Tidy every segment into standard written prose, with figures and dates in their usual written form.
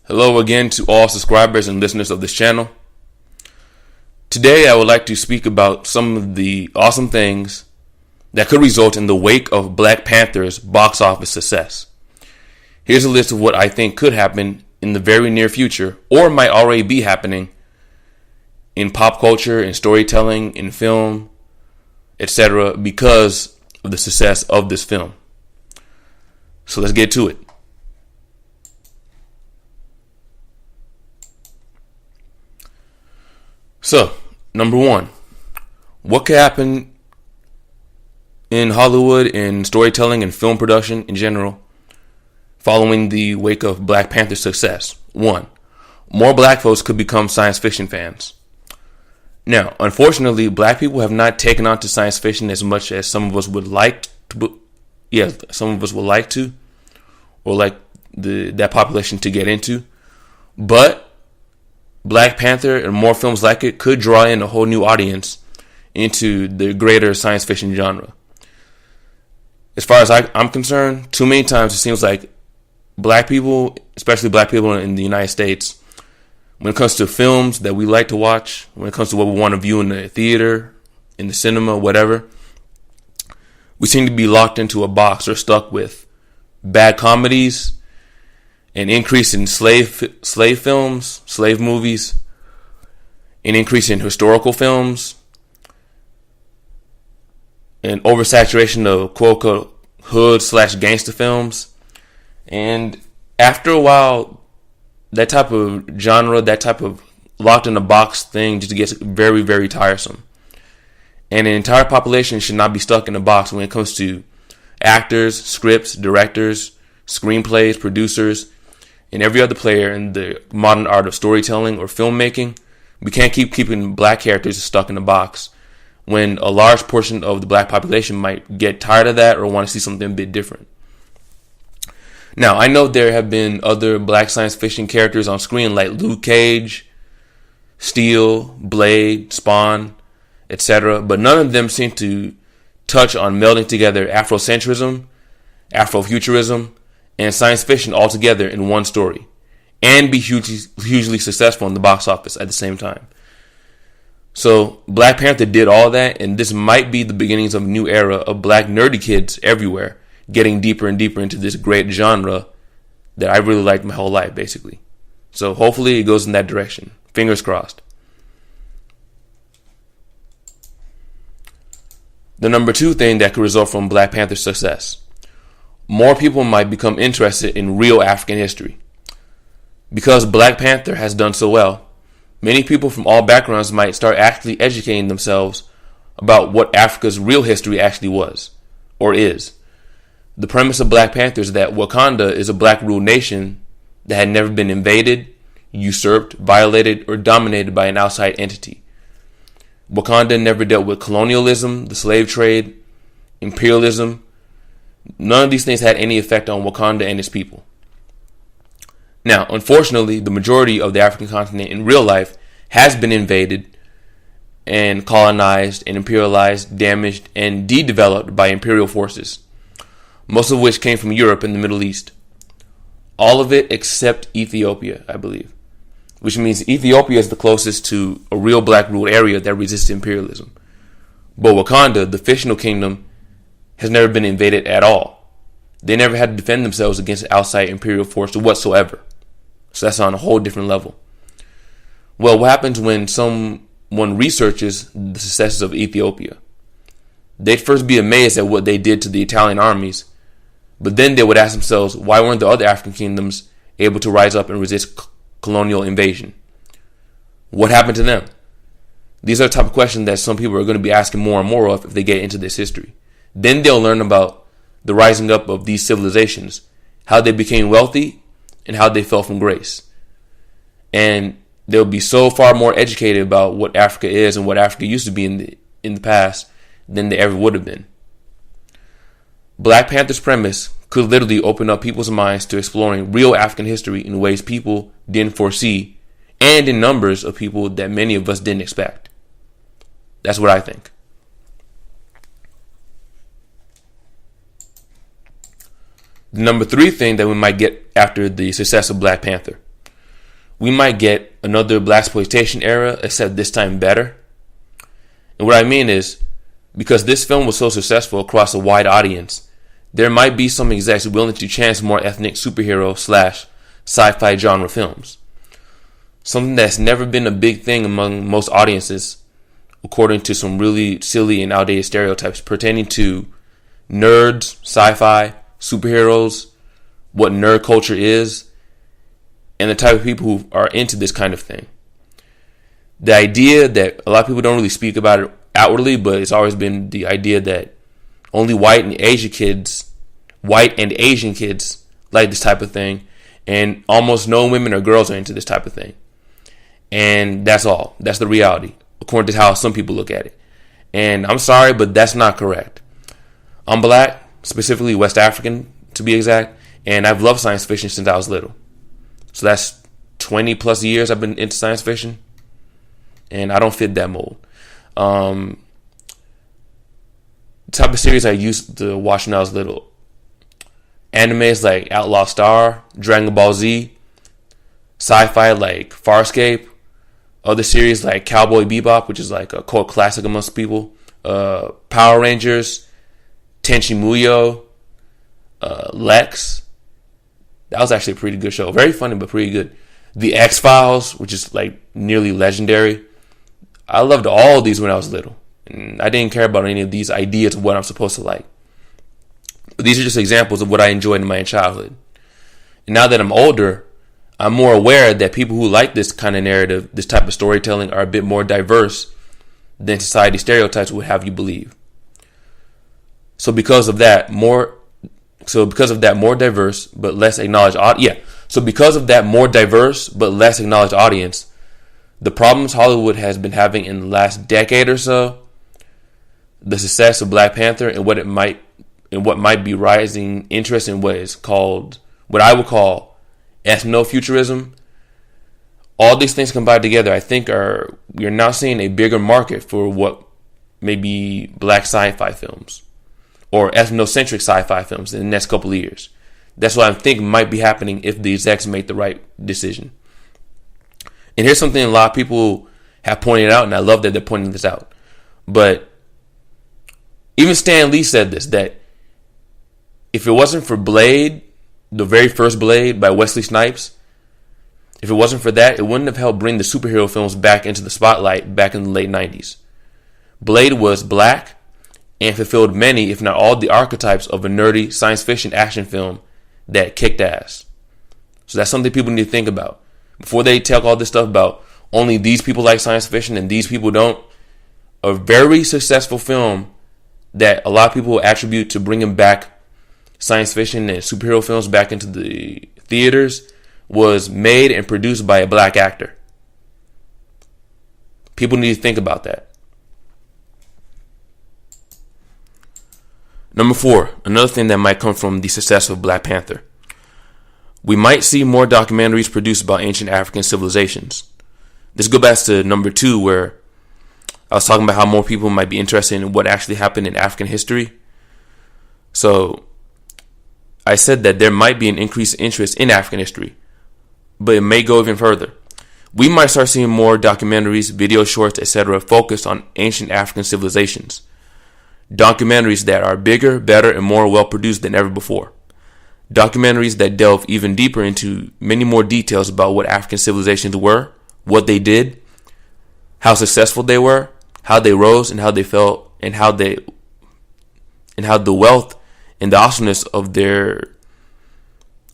Hello again to all subscribers and listeners of this channel. Today I would like to speak about some of the awesome things that could result in the wake of Black Panther's box office success. Here's a list of what I think could happen in the very near future, or might already be happening in pop culture, in storytelling, in film, etc., because of the success of this film. So let's get to it. So, number one, what could happen in Hollywood, in storytelling and film production in general, following the wake of Black Panthers' success? One, more black folks could become science fiction fans. Now, unfortunately, black people have not taken on to science fiction as much as some of us would like to. Or like that population to get into. But Black Panther and more films like it could draw in a whole new audience into the greater science fiction genre. As far as I'm concerned, too many times it seems like black people, especially black people in the United States, when it comes to films that we like to watch, when it comes to what we want to view in the theater, in the cinema, whatever, we seem to be locked into a box or stuck with bad comedies, an increase in slave films, slave movies, an increase in historical films, an oversaturation of quote-unquote hood/gangster films. And after a while, that type of genre, that type of locked in a box thing just gets very, very tiresome. And an entire population should not be stuck in a box when it comes to actors, scripts, directors, screenplays, producers, and every other player in the modern art of storytelling or filmmaking. We can't keep keeping black characters stuck in a box when a large portion of the black population might get tired of that or want to see something a bit different. Now, I know there have been other black science fiction characters on screen like Luke Cage, Steel, Blade, Spawn, etc., but none of them seem to touch on melding together Afrocentrism, Afro-Futurism, and science fiction all together in one story, and be hugely successful in the box office at the same time. So Black Panther did all that, and this might be the beginnings of a new era of black nerdy kids everywhere getting deeper and deeper into this great genre that I really liked my whole life, basically. So hopefully it goes in that direction. Fingers crossed. The number two thing that could result from Black Panther's success: more people might become interested in real African history. Because Black Panther has done so well, many people from all backgrounds might start actually educating themselves about what Africa's real history actually was, or is. The premise of Black Panther is that Wakanda is a black-ruled nation that had never been invaded, usurped, violated, or dominated by an outside entity. Wakanda never dealt with colonialism, the slave trade, imperialism. None of these things had any effect on Wakanda and its people. Now, unfortunately, the majority of the African continent in real life has been invaded and colonized and imperialized, damaged, and de-developed by imperial forces, most of which came from Europe and the Middle East. All of it except Ethiopia, I believe, which means Ethiopia is the closest to a real black-ruled area that resists imperialism. But Wakanda, the fictional kingdom, has never been invaded at all. They never had to defend themselves against outside imperial force whatsoever. So that's on a whole different level. Well, what happens when someone researches the successes of Ethiopia? They'd first be amazed at what they did to the Italian armies, but then they would ask themselves, why weren't the other African kingdoms able to rise up and resist colonial invasion? What happened to them? These are the type of questions that some people are going to be asking more and more of if they get into this history. Then they'll learn about the rising up of these civilizations, how they became wealthy, and how they fell from grace. And they'll be so far more educated about what Africa is and what Africa used to be in the past than they ever would have been. Black Panther's premise could literally open up people's minds to exploring real African history in ways people didn't foresee, and in numbers of people that many of us didn't expect. That's what I think. The number three thing that we might get after the success of Black Panther: we might get another blaxploitation era, except this time better. And what I mean is, because this film was so successful across a wide audience, there might be some execs willing to chance more ethnic superhero / sci-fi genre films. Something that's never been a big thing among most audiences, according to some really silly and outdated stereotypes pertaining to nerds, sci-fi, superheroes, what nerd culture is, and the type of people who are into this kind of thing. The idea that a lot of people don't really speak about it outwardly, but it's always been the idea that only white and Asian kids like this type of thing, and almost no women or girls are into this type of thing. And that's all. That's the reality, according to how some people look at it. And I'm sorry, but that's not correct. I'm black, specifically West African to be exact, and I've loved science fiction since I was little. So that's 20 plus years I've been into science fiction, and I don't fit that mold. The type of series I used to watch when I was little: animes like Outlaw Star, Dragon Ball Z, sci-fi like Farscape, other series like Cowboy Bebop, which is like a cult classic amongst people, Power Rangers, Tenchi Muyo, Lex. That was actually a pretty good show. Very funny, but pretty good. The X-Files, which is like nearly legendary. I loved all of these when I was little, and I didn't care about any of these ideas of what I'm supposed to like. But these are just examples of what I enjoyed in my childhood. And now that I'm older, I'm more aware that people who like this kind of narrative, this type of storytelling, are a bit more diverse than society stereotypes would have you believe. So because of that, more diverse but less acknowledged audience, the problems Hollywood has been having in the last decade or so, the success of Black Panther and what might be rising interest in what I would call Afro-Futurism, all these things combined together, I think we're now seeing a bigger market for what may be black sci-fi films or ethnocentric sci-fi films in the next couple of years. That's what I think might be happening if the execs make the right decision. And here's something a lot of people have pointed out, and I love that they're pointing this out. But even Stan Lee said this, that if it wasn't for Blade, the very first Blade by Wesley Snipes, if it wasn't for that, it wouldn't have helped bring the superhero films back into the spotlight back in the late 90s. Blade was black and fulfilled many, if not all, the archetypes of a nerdy science fiction action film that kicked ass. So that's something people need to think about. Before they tell all this stuff about only these people like science fiction and these people don't, a very successful film that a lot of people attribute to bringing back science fiction and superhero films back into the theaters was made and produced by a black actor. People need to think about that. Number 4, another thing that might come from the success of Black Panther. We might see more documentaries produced about ancient African civilizations. This goes back to number 2, where I was talking about how more people might be interested in what actually happened in African history. So I said that there might be an increased interest in African history, but it may go even further. We might start seeing more documentaries, video shorts, etc. focused on ancient African civilizations. Documentaries that are bigger, better, and more well-produced than ever before. Documentaries that delve even deeper into many more details about what African civilizations were, what they did, how successful they were, how they rose, and how they fell, and how the wealth and the awesomeness of their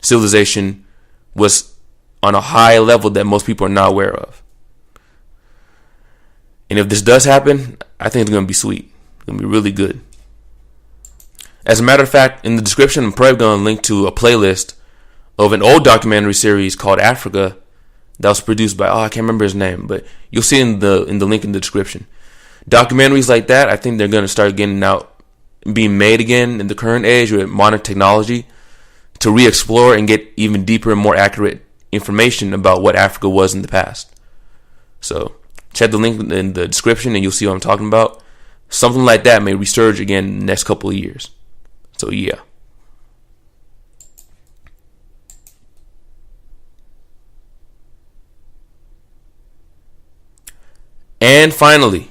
civilization was on a high level that most people are not aware of. And if this does happen, I think it's going to be sweet. It's going to be really good. As a matter of fact, in the description, I'm probably going to link to a playlist of an old documentary series called Africa that was produced by, I can't remember his name, but you'll see in the link in the description. Documentaries like that, I think they're going to start getting out, being made again in the current age with modern technology to re-explore and get even deeper and more accurate information about what Africa was in the past. So check the link in the description and you'll see what I'm talking about. Something like that may resurge again in the next couple of years. So yeah. And finally,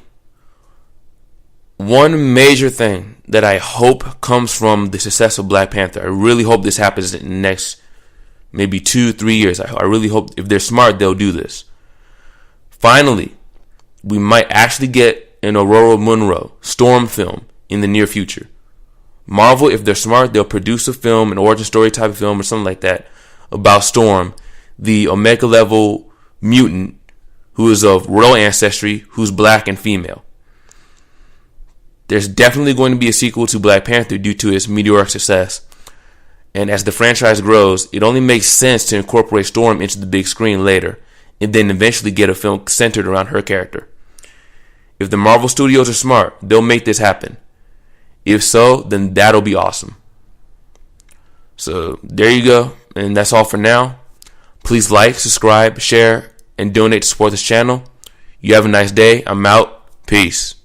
one major thing that I hope comes from the success of Black Panther, I really hope this happens in the next maybe 2-3 years. I really hope if they're smart, they'll do this. Finally, we might actually get an Aurora Munro Storm film in the near future. Marvel, if they're smart, they'll produce a film, an origin story type of film or something like that, about Storm, the Omega level mutant who is of royal ancestry, who's black and female. There's definitely going to be a sequel to Black Panther due to its meteoric success. And as the franchise grows, it only makes sense to incorporate Storm into the big screen later, and then eventually get a film centered around her character. If the Marvel Studios are smart, they'll make this happen. If so, then that'll be awesome. So there you go, and that's all for now. Please like, subscribe, share, and donate to support this channel. You have a nice day. I'm out. Peace.